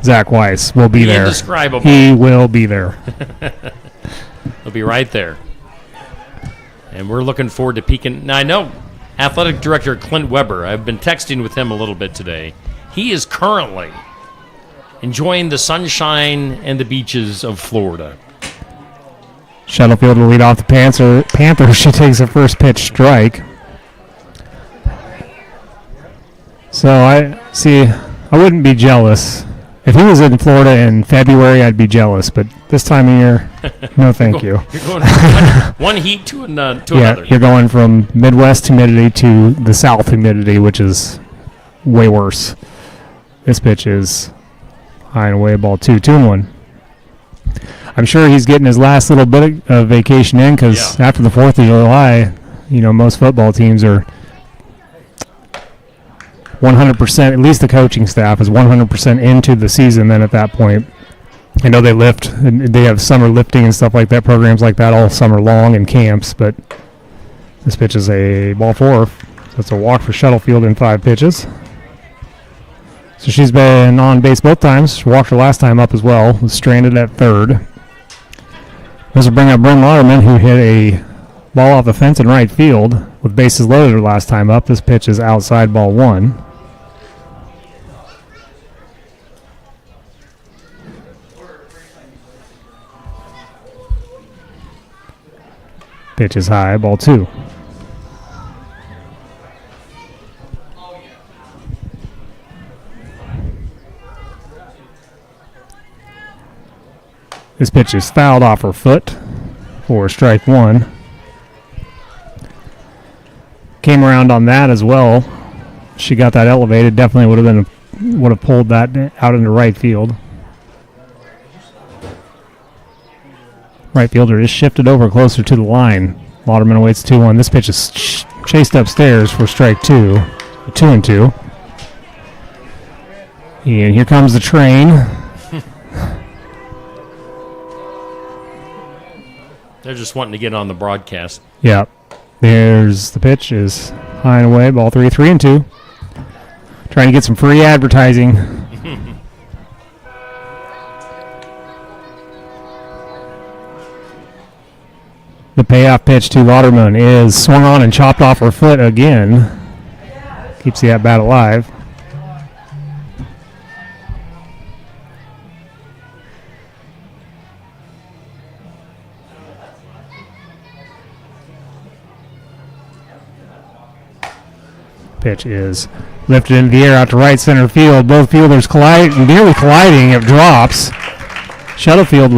D: Zach Weiss will be there.
C: Indescribable.
D: He will be there.
C: He'll be right there. And we're looking forward to Pekin. Now, I know Athletic Director Clint Weber, I've been texting with him a little bit today. He is currently enjoying the sunshine and the beaches of Florida.
D: Shuttlefield will lead off the Panthers. She takes a first pitch strike. So I wouldn't be jealous. If he was in Florida in February, I'd be jealous. But this time of year, no thank you.
C: You're going from one heat to another.
D: You're going from Midwest humidity to the South humidity, which is way worse. This pitch is high and away, ball 2-1. I'm sure he's getting his last little bit of vacation in because after the 4th of July, most football teams are 100%, at least the coaching staff is 100% into the season then at that point. I know they lift, and they have summer lifting and stuff like that, programs like that all summer long in camps, but this pitch is a ball 4. So it's a walk for Shuttlefield in 5 pitches. So she's been on base both times. She walked her last time up as well. Was stranded at third. This will bring up Bryn Lauderman, who hit a ball off the fence in right field with bases loaded her last time up. This pitch is outside, ball 1. Pitch is high, ball 2. This pitch is fouled off her foot for strike 1. Came around on that as well. She got that elevated. Definitely would have pulled that out into right field. Right fielder is shifted over closer to the line. Lauderman awaits 2-1. This pitch is chased upstairs for strike 2. 2-2. And here comes the train.
C: They're just wanting to get on the broadcast.
D: Yeah. There's the pitch is high and away. Ball 3, 3-2. Trying to get some free advertising. The payoff pitch to Lauderman is swung on and chopped off her foot again. Keeps the at-bat alive. Pitch is lifted into the air out to right center field. Both fielders nearly colliding. It drops. Shuttlefield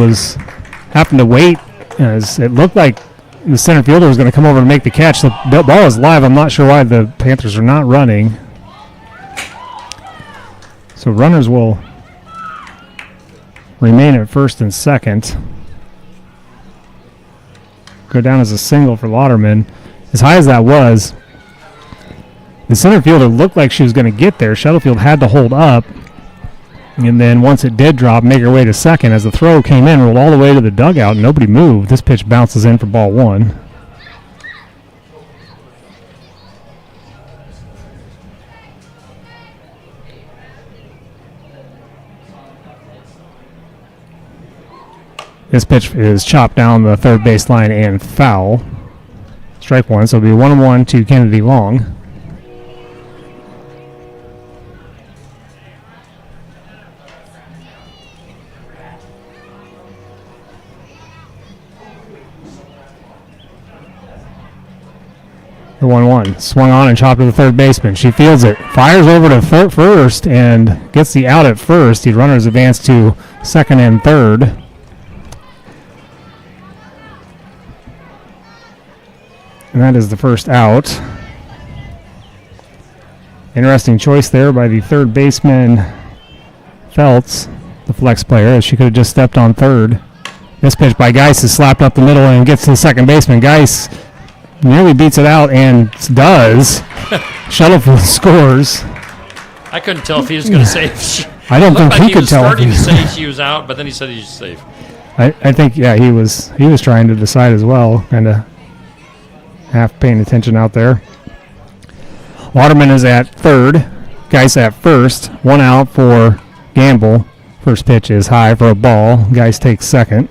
D: happened to wait as it looked like the center fielder was going to come over to make the catch. The ball is live. I'm not sure why the Panthers are not running. So runners will remain at first and second. Go down as a single for Lauderman. As high as that was, the center fielder looked like she was going to get there. Shuttlefield had to hold up. And then once it did drop, make her way to second. As the throw came in, rolled all the way to the dugout, and nobody moved. This pitch bounces in for ball 1. This pitch is chopped down the third baseline and foul. Strike 1, so it'll be 1-1 to Kennedy Long. The 1-1. Swung on and chopped to the third baseman. She fields it. Fires over to first and gets the out at first. The runners advance to second and third. And that is the first out. Interesting choice there by the third baseman, Feltz, the flex player, as she could have just stepped on third. This pitch by Geis is slapped up the middle and gets to the second baseman. Geis nearly beats it out and does. Shuttlefield scores.
C: I couldn't tell if he was going to say.
D: I don't think he could tell.
C: He was starting to say she was out, but then he said he was safe.
D: I think, yeah, he was trying to decide as well, kind of half paying attention out there. Lauderman is at third. Geis at first. 1 out for Gamble. First pitch is high for a ball. Geis takes second.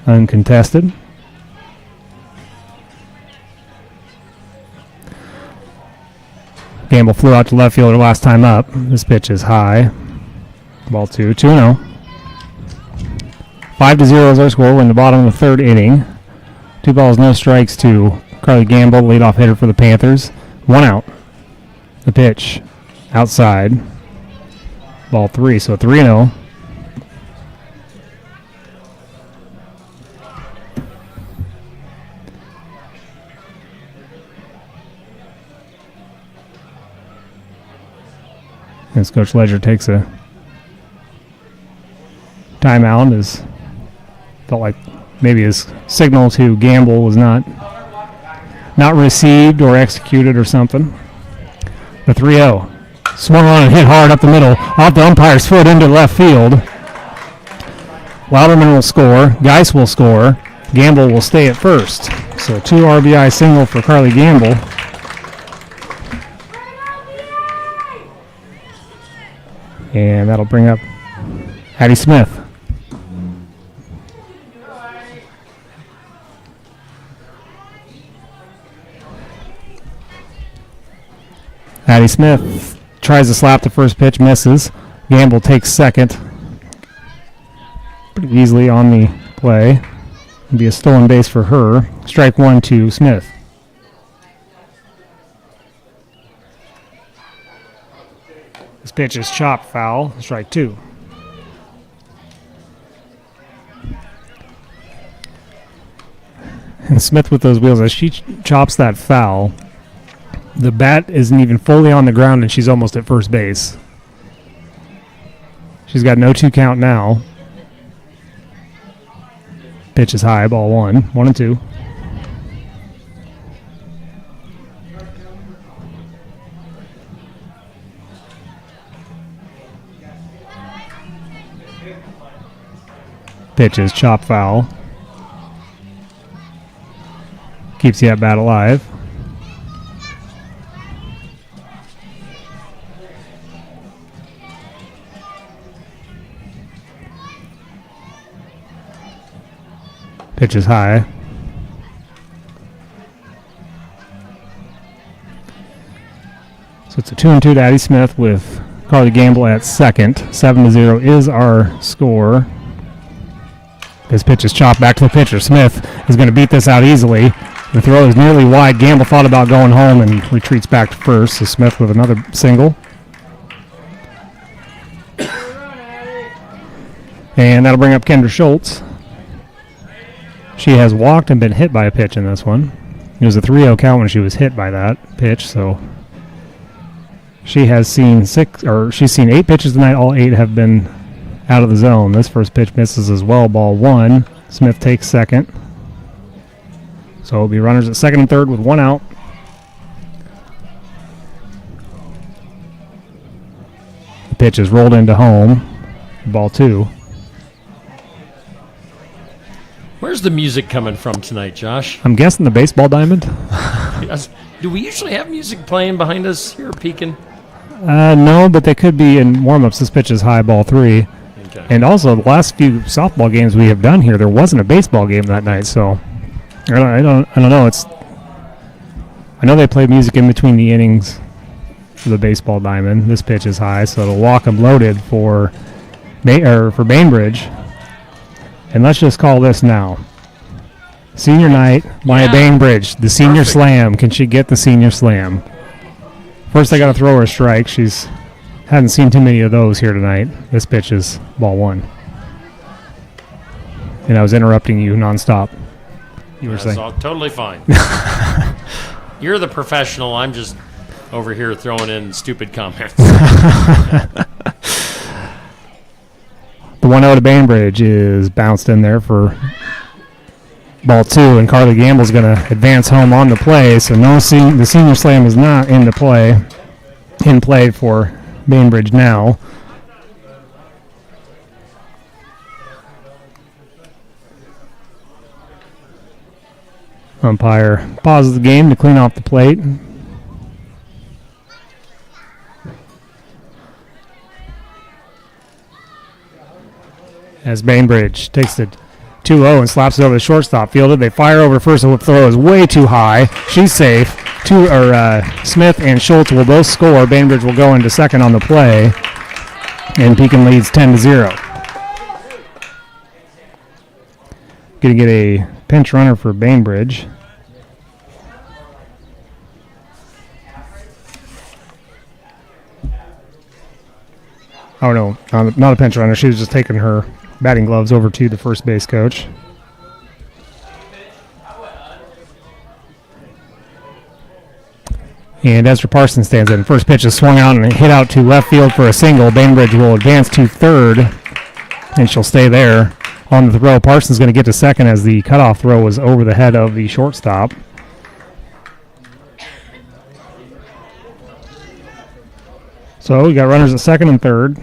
D: Uncontested. Gamble flew out to left fielder last time up. This pitch is high. Ball 2, 2-0. 5-0 is our score. We're in the bottom of the third inning. 2 balls, no strikes to Carly Gamble, leadoff hitter for the Panthers. 1 out. The pitch outside. Ball 3, so 3-0. As Coach Ledger takes a timeout, as felt like maybe his signal to Gamble was not received or executed or something. The 3-0. Swung on and hit hard up the middle, off the umpire's foot into left field. Lauderman will score. Geis will score. Gamble will stay at first. So 2 RBI single for Carly Gamble. And that'll bring up Addie Smith. Addie Smith tries to slap the first pitch, misses. Gamble takes second. Pretty easily on the play. It'll be a stolen base for her. Strike one to Smith. This pitch is chopped foul. Strike two. And Smith with those wheels, as she chops that foul, the bat isn't even fully on the ground and she's almost at first base. She's got no 2 count now. Pitch is high, ball 1. 1-2. Pitch is chop foul. Keeps the at bat alive. Pitch is high. So it's a 2-2 to Addie Smith with Carly Gamble at second. 7-0 is our score. This pitch is chopped back to the pitcher. Smith is going to beat this out easily. The throw is nearly wide. Gamble thought about going home and retreats back to first. So Smith with another single. And that'll bring up Kendra Schultz. She has walked and been hit by a pitch in this one. It was a 3-0 count when she was hit by that pitch, so she has seen she's seen 8 pitches tonight. All 8 have been out of the zone. This first pitch misses as well, ball 1. Smith takes second. So it'll be runners at second and third with 1 out. The pitch is rolled into home, ball 2.
C: Where's the music coming from tonight, Josh?
D: I'm guessing the baseball diamond.
C: Yes. Do we usually have music playing behind us here at Pekin?
D: No, but they could be in warm-ups. This pitch is high, ball 3.
C: Okay.
D: And also, the last few softball games we have done here, there wasn't a baseball game that night, so I don't know. I know they play music in between the innings for the baseball diamond. This pitch is high, so it'll walk them loaded for Bainbridge. And let's just call this now. Senior night, Maya Bainbridge, the senior
C: Perfect.
D: slam. Can she get the senior slam? First, I got to throw her a strike. Hadn't seen too many of those here tonight. This pitch is ball 1. And I was interrupting you nonstop. You were
C: That's
D: saying.
C: all totally fine. You're the professional. I'm just over here throwing in stupid comments.
D: The 1-0 to Bainbridge is bounced in there for ball 2, and Carly Gamble's going to advance home on the play. So the senior slam is not in play for Bainbridge now. Umpire pauses the game to clean off the plate. As Bainbridge takes the 2-0 and slaps it over the shortstop fielded. They fire over first. The throw is way too high. She's safe. Smith and Schultz will both score. Bainbridge will go into second on the play. And Pekin leads 10-0. Going to get a pinch runner for Bainbridge. Oh, no, not a pinch runner. She was just taking her batting gloves over to the first base coach. And Ezra Parsons stands in. First pitch is swung out and hit out to left field for a single. Bainbridge will advance to third, and she'll stay there on the throw. Parsons going to get to second as the cutoff throw was over the head of the shortstop. So we got runners at second and third.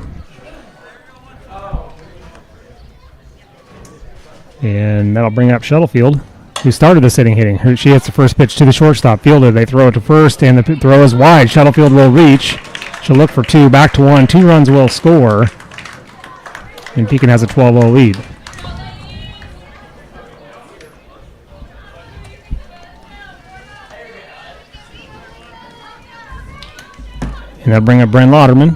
D: And that'll bring up Shuttlefield, who started this inning hitting. She hits the first pitch to the shortstop fielder. They throw it to first, and the throw is wide. Shuttlefield will reach She'll look for 2, back to 1. 2 runs will score. And Pekin has a 12-0 lead. And that'll bring up Bren Lauderman.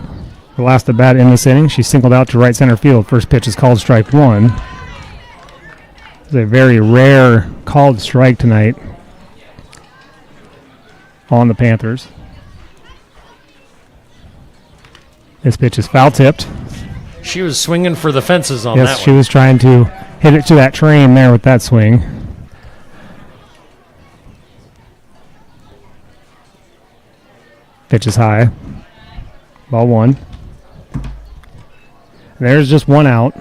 D: The last at bat in this inning. She's singled out to right center field. First pitch is called strike 1. It's a very rare called strike tonight on the Panthers. This pitch is foul tipped.
C: She was swinging for the fences on that
D: Yes, she
C: one.
D: was trying to hit it to that train there with that swing. Pitch is high. Ball 1. There's just 1 out.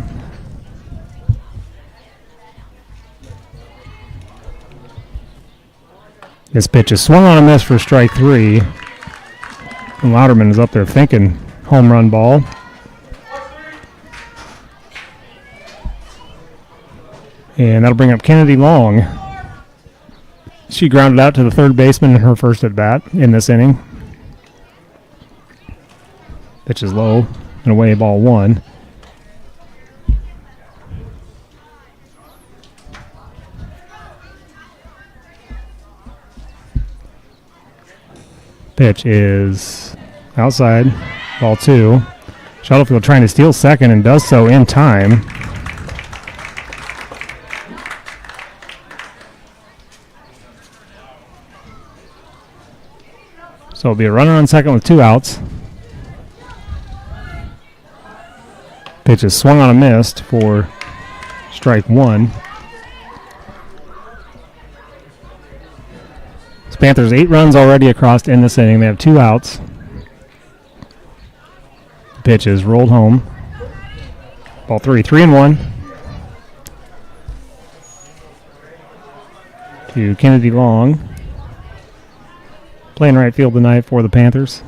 D: This pitch is swung on a miss for strike 3. And Lauderman is up there thinking home run ball. And that'll bring up Kennedy Long. She grounded out to the third baseman in her first at bat in this inning. Pitch is low and away, ball 1. Pitch is outside, ball 2. Shuttlefield trying to steal second and does so in time. So it'll be a runner on second with 2 outs. Pitch is swung on a missed for strike 1. Panthers 8 runs already across in this inning. They have 2 outs. The pitch is rolled home. Ball 3, 3-1. To Kennedy Long. Playing right field tonight for the Panthers.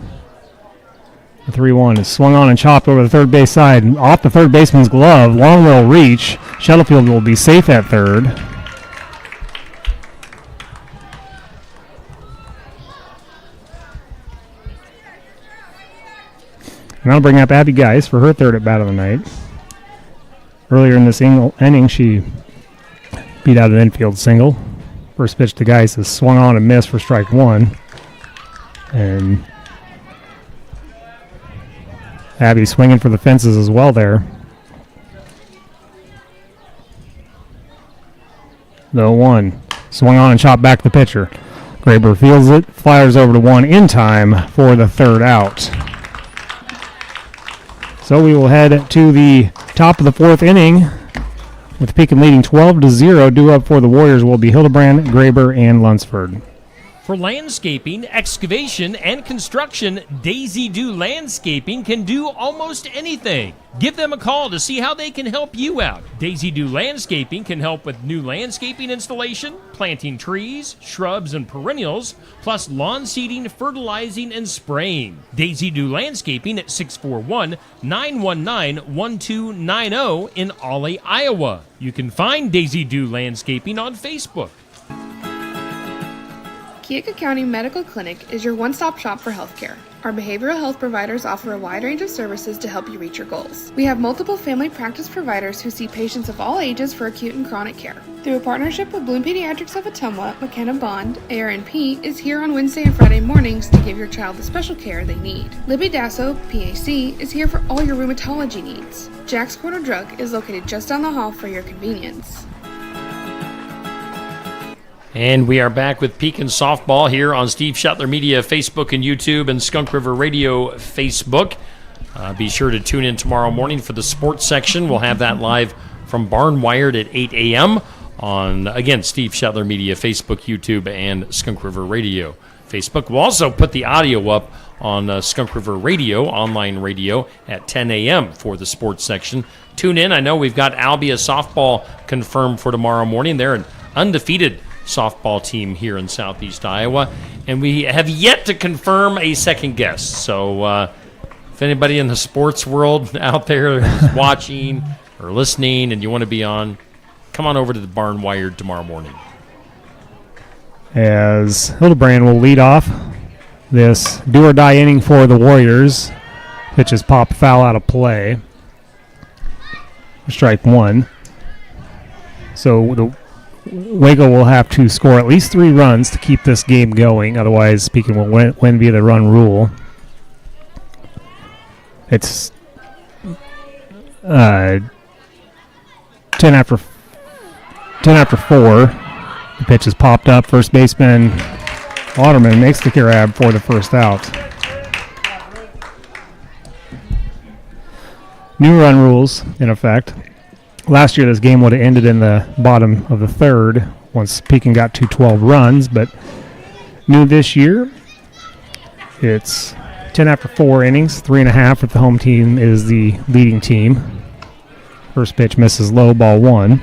D: The 3-1 is swung on and chopped over the third base side. Off the third baseman's glove. Long will reach. Shuttlefield will be safe at third. And that'll bring up Abby Geis for her third at bat of the night. Earlier in this inning, she beat out an infield single. First pitch to Geis is swung on and missed for strike 1. And Abby swinging for the fences as well there. The 1 swung on and chopped back the pitcher. Graber fields it, flyers over to 1 in time for the third out. So we will head to the top of the 4th inning with Pekin leading 12-0. Due up for the Warriors will be Hildebrand, Graber, and Lunsford.
C: For landscaping, excavation, and construction, Daisy Do Landscaping can do almost anything. Give them a call to see how they can help you out. Daisy Do Landscaping can help with new landscaping installation, planting trees, shrubs, and perennials, plus lawn seeding, fertilizing, and spraying. Daisy Do Landscaping at 641-919-1290 in Ollie, Iowa. You can find Daisy Do Landscaping on Facebook.
E: Keokuk County Medical Clinic is your one-stop shop for healthcare. Our behavioral health providers offer a wide range of services to help you reach your goals. We have multiple family practice providers who see patients of all ages for acute and chronic care. Through a partnership with Bloom Pediatrics of Ottumwa, McKenna Bond, ARNP, is here on Wednesday and Friday mornings to give your child the special care they need. Libby Dasso, PAC, is here for all your rheumatology needs. Jack's Corner Drug is located just down the hall for your convenience.
C: And we are back with Pekin Softball here on Steve Shetler Media Facebook and YouTube and Skunk River Radio Facebook. Be sure to tune in tomorrow morning for the sports section. We'll have that live from Barnwired at 8 a.m. on, again, Steve Shetler Media Facebook, YouTube, and Skunk River Radio Facebook. We'll also put the audio up on Skunk River Radio, online radio, at 10 a.m. for the sports section. Tune in. I know we've got Albia Softball confirmed for tomorrow morning. They're an undefeated softball team here in Southeast Iowa, and we have yet to confirm a second guest. So if anybody in the sports world out there is watching or listening and you want to be on, come on over to the Barnwired tomorrow morning.
D: As Hildebrand will lead off this do-or-die inning for the Warriors. Pitch is popped foul out of play. Strike one. So the Waco will have to score at least 3 runs to keep this game going. Otherwise, Pekin will win via the run rule. It's 10 after 4. The pitch is popped up. First baseman Lauderman makes the grab for the first out. New run rules in effect. Last year, this game would have ended in the bottom of the third once Pekin got to 12 runs, but new this year, it's 10 after 4 innings, 3.5 if the home team is the leading team. First pitch misses low, ball 1.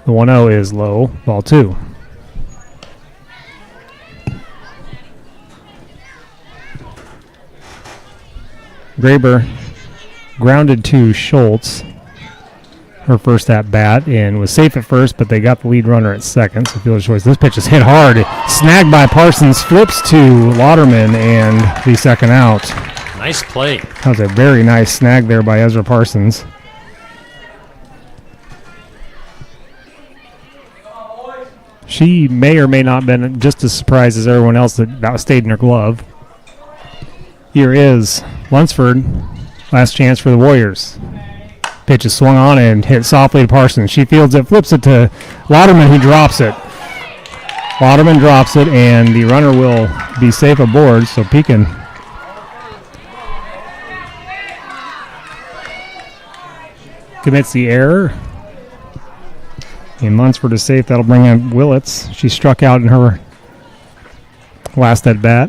D: The 1-0 is low, ball 2. Graber grounded to Schultz, her first at bat, and was safe at first, but they got the lead runner at second, so fielder's choice. This pitch is hit hard, snagged by Parsons, flips to Lauderman, and the second out.
C: Nice play.
D: That was a very nice snag there by Ezra Parsons. She may or may not have been just as surprised as everyone else that stayed in her glove. Here is Lunsford. Last chance for the Warriors. Pitch is swung on and hit softly to Parsons. She fields it, flips it to Lauderman, who drops it. Lauderman drops it, and the runner will be safe aboard, so Pekin commits the error. And Lunsford is safe. That'll bring in Willits. She struck out in her last at bat.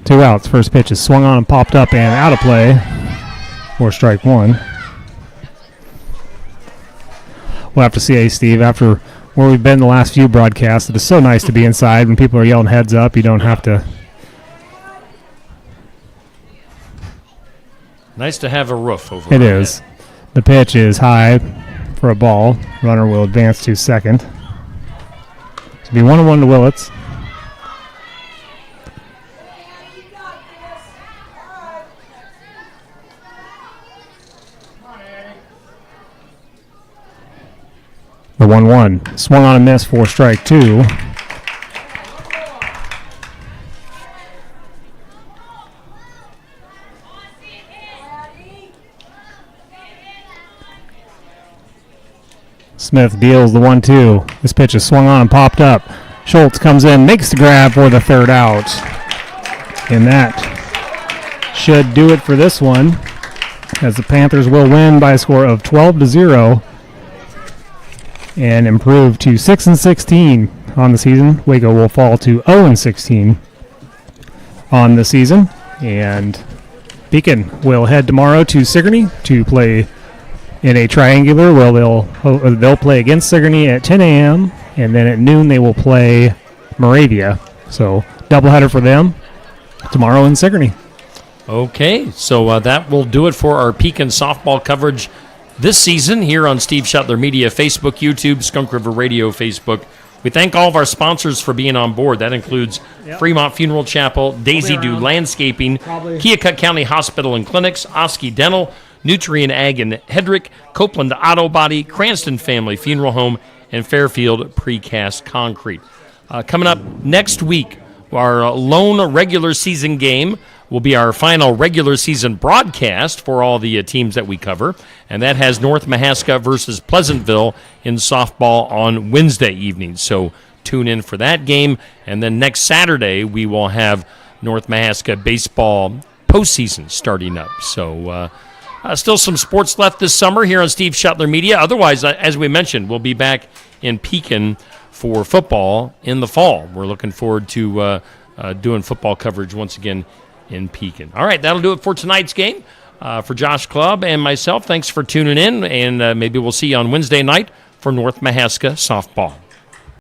D: 2 outs. First pitch is swung on and popped up and out of play for strike 1. We'll have to see, Steve, after where we've been the last few broadcasts. It is so nice to be inside when people are yelling heads up. You don't have to.
C: Nice to have a roof over
D: It
C: our
D: is.
C: head.
D: The pitch is high for a ball. Runner will advance to second. It'll be 1-1 to Willits. The 1-1. Swung on a miss for strike 2. Smith deals the 1-2. This pitch is swung on and popped up. Schultz comes in, makes the grab for the third out. And that should do it for this one, as the Panthers will win by a score of 12-0 and improve to 6-16 on the season. Waco will fall to 0-16 on the season. And Pekin will head tomorrow to Sigourney to play in a triangular where they'll play against Sigourney at 10 a.m. and then at noon they will play Moravia. So doubleheader for them tomorrow in Sigourney.
C: Okay, so that will do it for our Pekin softball coverage this season here on Steve Shetler Media, Facebook, YouTube, Skunk River Radio, Facebook. We thank all of our sponsors for being on board. That includes Fremont Funeral Chapel, Daisy Do Landscaping, Keokuk County Hospital and Clinics, Oski Dental, Nutrien Ag and Hedrick, Copeland Auto Body, Cranston Family Funeral Home, and Fairfield Precast Concrete. Coming up next week, our lone regular season game will be our final regular season broadcast for all the teams that we cover, and that has North Mahaska versus Pleasantville in softball on Wednesday evening. So tune in for that game, and then next Saturday we will have North Mahaska baseball postseason starting up. So still some sports left this summer here on Steve Shetler Media. Otherwise, as we mentioned, we'll be back in Pekin for football in the fall. We're looking forward to doing football coverage once again in Pekin. All right, that'll do it for tonight's game. For Josh Clubb and myself, thanks for tuning in, and maybe we'll see you on Wednesday night for North Mahaska softball.